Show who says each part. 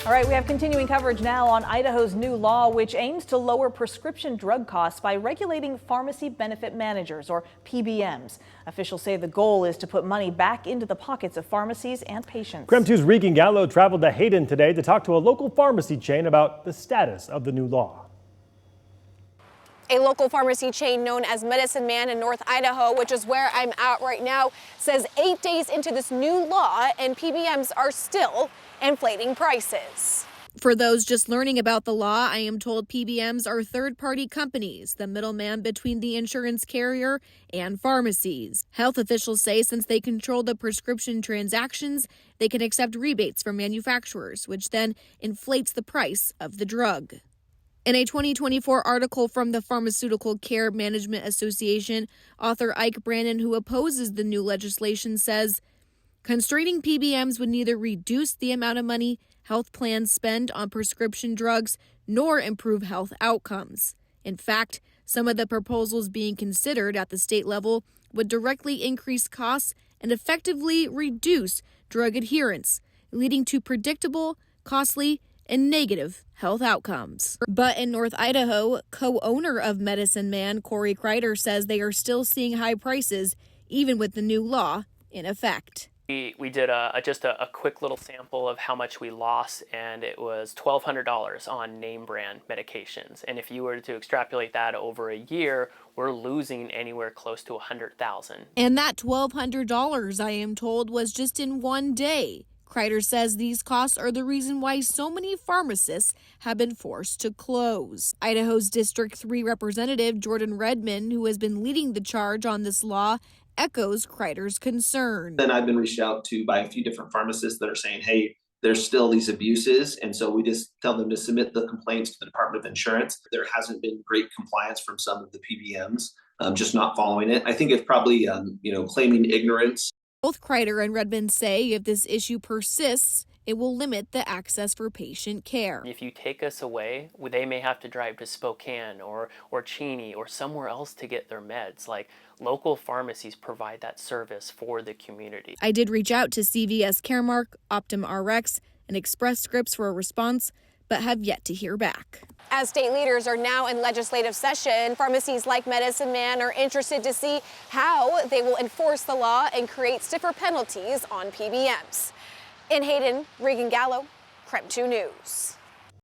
Speaker 1: All right, we have continuing coverage now on Idaho's new law, which aims to lower prescription drug costs by regulating pharmacy benefit managers, or PBMs. Officials say the goal is to put money back into the pockets of pharmacies and patients.
Speaker 2: KREM 2's Regan Gallo traveled to Hayden today to talk to a local pharmacy chain about the status of the new law.
Speaker 3: A local pharmacy chain known as Medicine Man in North Idaho, which is where I'm at right now, says 8 days into this new law and PBMs are still inflating prices.
Speaker 4: For those just learning about the law, I am told PBMs are third-party companies, the middleman between the insurance carrier and pharmacies. Health officials say since they control the prescription transactions, they can accept rebates from manufacturers, which then inflates the price of the drug. In a 2024 article from the Pharmaceutical Care Management Association, author Ike Brannon, who opposes the new legislation, says, constraining PBMs would neither reduce the amount of money health plans spend on prescription drugs nor improve health outcomes. In fact, some of the proposals being considered at the state level would directly increase costs and effectively reduce drug adherence, leading to predictable, costly, and negative health outcomes. But in North Idaho, co-owner of Medicine Man, Corey Kreider, says they are still seeing high prices even with the new law in effect.
Speaker 5: We did just a quick little sample of how much we lost, and it was $1,200 on name brand medications. And if you were to extrapolate that over a year, we're losing anywhere close to $100,000.
Speaker 4: And that $1,200, I am told, was just in one day. Kreider says these costs are the reason why so many pharmacists have been forced to close. Idaho's District 3 Representative Jordan Redmond, who has been leading the charge on this law, echoes Kreider's concern.
Speaker 6: Then I've been reached out to by a few different pharmacists that are saying, hey, there's still these abuses. And so we just tell them to submit the complaints to the Department of Insurance. There hasn't been great compliance from some of the PBMs, just not following it. I think it's probably, claiming ignorance.
Speaker 4: Both Kreider and Redmond say if this issue persists, it will limit the access for patient care.
Speaker 5: If you take us away, they may have to drive to Spokane or Cheney or somewhere else to get their meds. Like, local pharmacies provide that service for the community.
Speaker 4: I did reach out to CVS Caremark, Optum RX, and Express Scripts for a response, but have yet to hear back.
Speaker 3: As state leaders are now in legislative session, pharmacies like Medicine Man are interested to see how they will enforce the law and create stiffer penalties on PBMs. In Hayden, Regan Gallo, KREM 2 News.